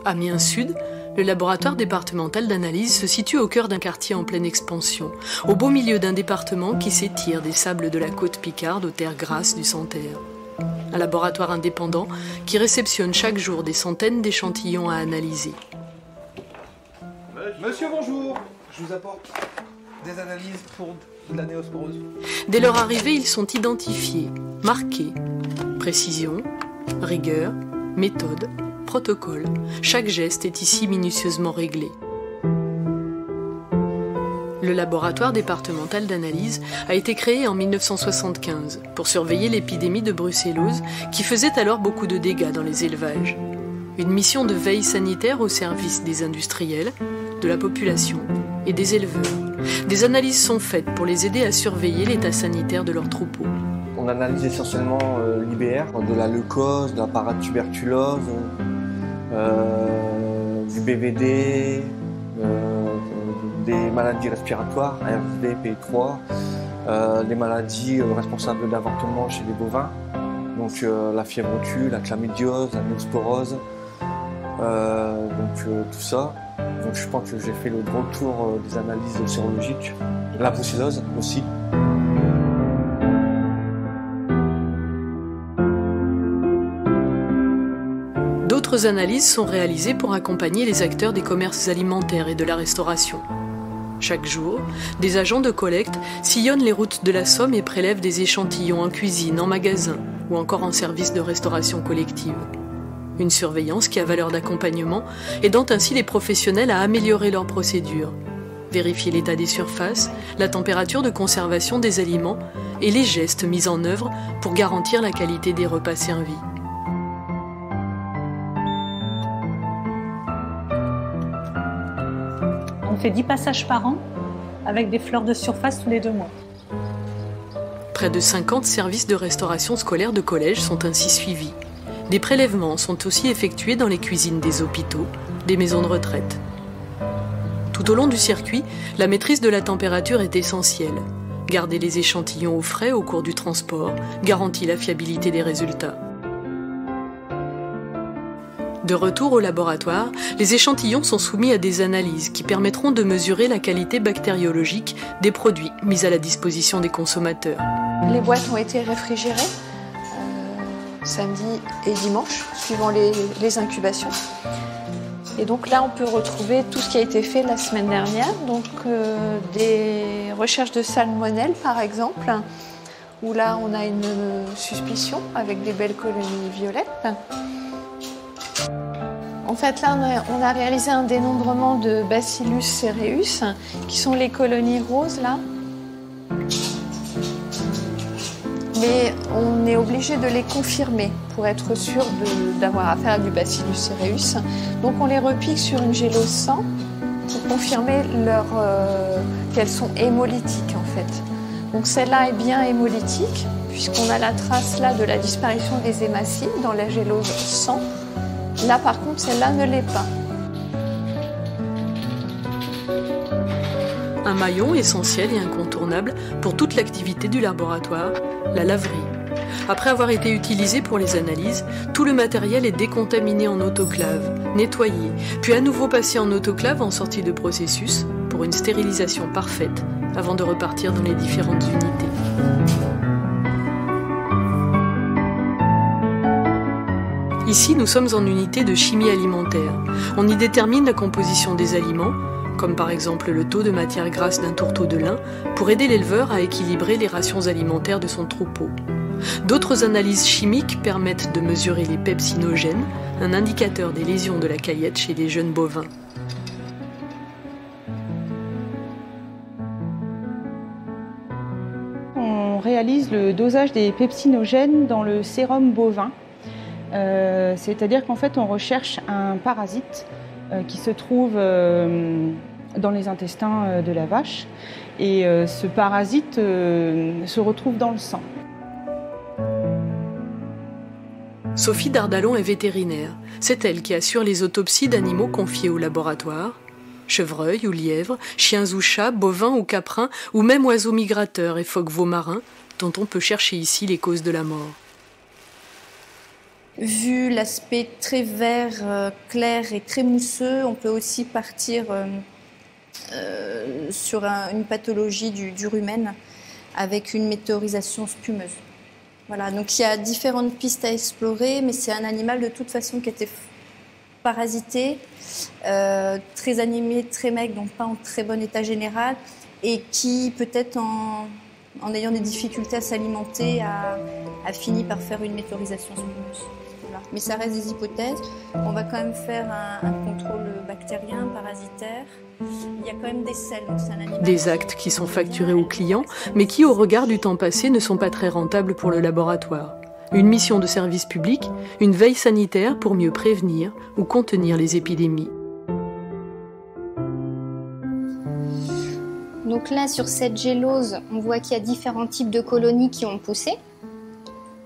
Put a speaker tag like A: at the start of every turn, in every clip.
A: Amiens Sud, le laboratoire départemental d'analyse se situe au cœur d'un quartier en pleine expansion, au beau milieu d'un département qui s'étire des sables de la côte picarde aux terres grasses du Santerre. Un laboratoire indépendant qui réceptionne chaque jour des centaines d'échantillons à analyser.
B: Monsieur, bonjour. Je vous apporte des analyses pour de la néosporose.
A: Dès leur arrivée, ils sont identifiés, marqués. Précision, rigueur, méthode, protocole. Chaque geste est ici minutieusement réglé. Le laboratoire départemental d'analyse a été créé en 1975 pour surveiller l'épidémie de brucellose qui faisait alors beaucoup de dégâts dans les élevages. Une mission de veille sanitaire au service des industriels, de la population et des éleveurs. Des analyses sont faites pour les aider à surveiller l'état sanitaire de leurs troupeaux.
C: On analyse essentiellement l'IBR, de la leucose, de la paratuberculose, du BVD, des maladies respiratoires, RSV, P3, des maladies responsables d'avortement chez les bovins, donc la fièvre au cul, la chlamydiose, la néosporose, tout ça. Donc je pense que j'ai fait le gros tour des analyses sérologiques, la brucellose aussi.
A: D'autres analyses sont réalisées pour accompagner les acteurs des commerces alimentaires et de la restauration. Chaque jour, des agents de collecte sillonnent les routes de la Somme et prélèvent des échantillons en cuisine, en magasin ou encore en service de restauration collective. Une surveillance qui a valeur d'accompagnement, aidant ainsi les professionnels à améliorer leurs procédures, vérifier l'état des surfaces, la température de conservation des aliments et les gestes mis en œuvre pour garantir la qualité des repas servis.
D: On fait 10 passages par an avec des fleurs de surface tous les 2 mois.
A: Près de 50 services de restauration scolaire de collèges sont ainsi suivis. Des prélèvements sont aussi effectués dans les cuisines des hôpitaux, des maisons de retraite. Tout au long du circuit, la maîtrise de la température est essentielle. Garder les échantillons au frais au cours du transport garantit la fiabilité des résultats. De retour au laboratoire, les échantillons sont soumis à des analyses qui permettront de mesurer la qualité bactériologique des produits mis à la disposition des consommateurs.
E: Les boîtes ont été réfrigérées samedi et dimanche, suivant les incubations. Et donc là, on peut retrouver tout ce qui a été fait la semaine dernière. Donc des recherches de salmonelle, par exemple, où là, on a une suspicion avec des belles colonies violettes. En fait, là, on a réalisé un dénombrement de Bacillus cereus, qui sont les colonies roses, là. Mais on est obligé de les confirmer pour être sûr d'avoir affaire à du Bacillus cereus. Donc on les repique sur une gélose sang pour confirmer qu'elles sont hémolytiques en fait. Donc celle-là est bien hémolytique puisqu'on a la trace là de la disparition des hémacines dans la gélose sang. Là par contre celle-là ne l'est pas.
A: Un maillon essentiel et incontournable pour toute l'activité du laboratoire, la laverie. Après avoir été utilisé pour les analyses, tout le matériel est décontaminé en autoclave, nettoyé, puis à nouveau passé en autoclave en sortie de processus pour une stérilisation parfaite avant de repartir dans les différentes unités. Ici, nous sommes en unité de chimie alimentaire. On y détermine la composition des aliments, comme par exemple le taux de matière grasse d'un tourteau de lin, pour aider l'éleveur à équilibrer les rations alimentaires de son troupeau. D'autres analyses chimiques permettent de mesurer les pepsinogènes, un indicateur des lésions de la caillette chez les jeunes bovins.
F: On réalise le dosage des pepsinogènes dans le sérum bovin. C'est-à-dire qu'en fait, on recherche un parasite qui se trouve dans les intestins de la vache. Et ce parasite se retrouve dans le sang.
A: Sophie Dardalon est vétérinaire. C'est elle qui assure les autopsies d'animaux confiés au laboratoire. Chevreuils ou lièvres, chiens ou chats, bovins ou caprins, ou même oiseaux migrateurs et phoques marins, dont on peut chercher ici les causes de la mort.
G: Vu l'aspect très vert, clair et très mousseux, on peut aussi partir sur une pathologie du rumen avec une météorisation spumeuse. Voilà, donc il y a différentes pistes à explorer, mais c'est un animal de toute façon qui était parasité, très animé, très maigre, donc pas en très bon état général, et qui peut-être en ayant des difficultés à s'alimenter a fini par faire une météorisation spumeuse. Voilà. Mais ça reste des hypothèses. On va quand même faire un contrôle bactérien, parasitaire. Il y a quand même des selles, donc c'est un animal.
A: Des actes qui sont facturés aux clients, mais qui, au regard du temps passé, ne sont pas très rentables pour le laboratoire. Une mission de service public, une veille sanitaire pour mieux prévenir ou contenir les épidémies.
H: Donc là, sur cette gélose, on voit qu'il y a différents types de colonies qui ont poussé.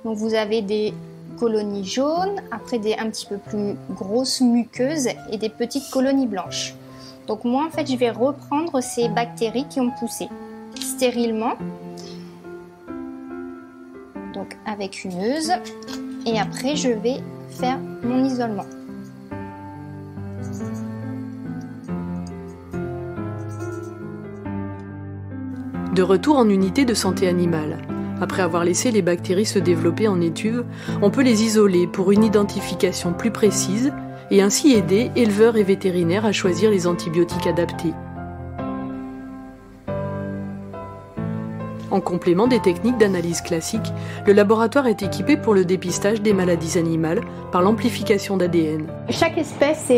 H: Donc vous avez des colonies jaunes, après des un petit peu plus grosses muqueuses et des petites colonies blanches. Donc moi, en fait, je vais reprendre ces bactéries qui ont poussé stérilement. Donc avec une œuse. Et après, je vais faire mon isolement.
A: De retour en unité de santé animale. Après avoir laissé les bactéries se développer en étuve, on peut les isoler pour une identification plus précise et ainsi aider éleveurs et vétérinaires à choisir les antibiotiques adaptés. En complément des techniques d'analyse classique, le laboratoire est équipé pour le dépistage des maladies animales par l'amplification d'ADN.
I: Chaque espèce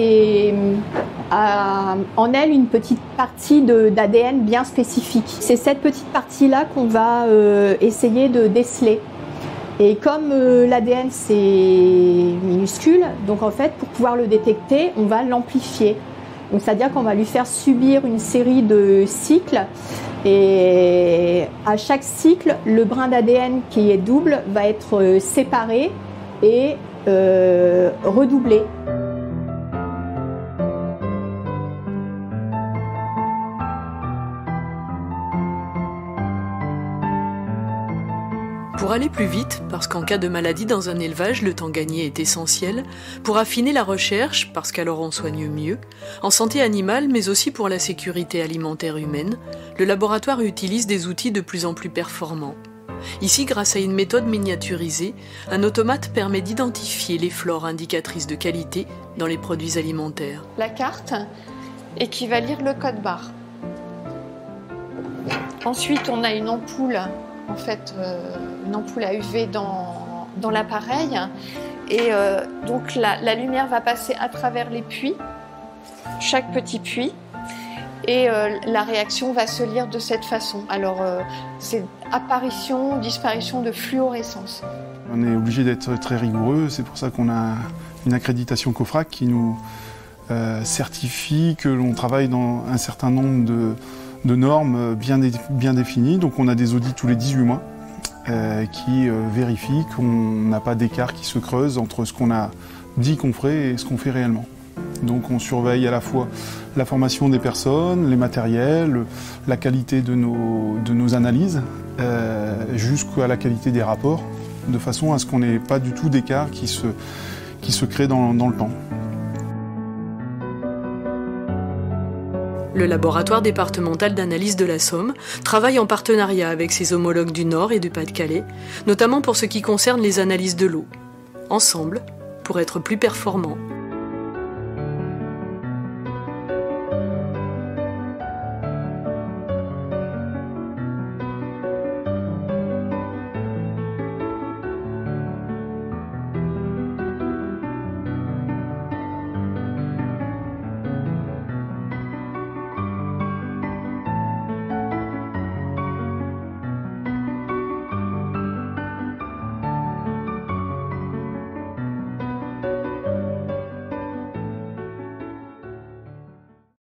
I: a en elle une petite partie d'ADN bien spécifique. C'est cette petite partie-là qu'on va essayer de déceler. Et comme l'ADN c'est minuscule, donc en fait pour pouvoir le détecter, on va l'amplifier. Donc c'est-à-dire qu'on va lui faire subir une série de cycles. Et à chaque cycle, le brin d'ADN qui est double va être séparé et redoublé.
A: Pour aller plus vite, parce qu'en cas de maladie dans un élevage, le temps gagné est essentiel, pour affiner la recherche, parce qu'alors on soigne mieux, en santé animale, mais aussi pour la sécurité alimentaire humaine, le laboratoire utilise des outils de plus en plus performants. Ici, grâce à une méthode miniaturisée, un automate permet d'identifier les flores indicatrices de qualité dans les produits alimentaires.
E: La carte et qui va lire le code barre. Ensuite, on a une ampoule, en fait, une ampoule à UV dans l'appareil. Et donc la lumière va passer à travers les puits, chaque petit puits. Et la réaction va se lire de cette façon. Alors, c'est apparition, disparition de fluorescence.
J: On est obligé d'être très rigoureux, c'est pour ça qu'on a une accréditation COFRAC qui nous certifie que l'on travaille dans un certain nombre de normes bien définies. Donc on a des audits tous les 18 mois qui vérifient qu'on n'a pas d'écart qui se creuse entre ce qu'on a dit qu'on ferait et ce qu'on fait réellement. Donc on surveille à la fois la formation des personnes, les matériels, la qualité de nos analyses, jusqu'à la qualité des rapports, de façon à ce qu'on n'ait pas du tout d'écart qui se crée dans le temps.
A: Le laboratoire départemental d'analyse de la Somme travaille en partenariat avec ses homologues du Nord et du Pas-de-Calais, notamment pour ce qui concerne les analyses de l'eau. Ensemble, pour être plus performants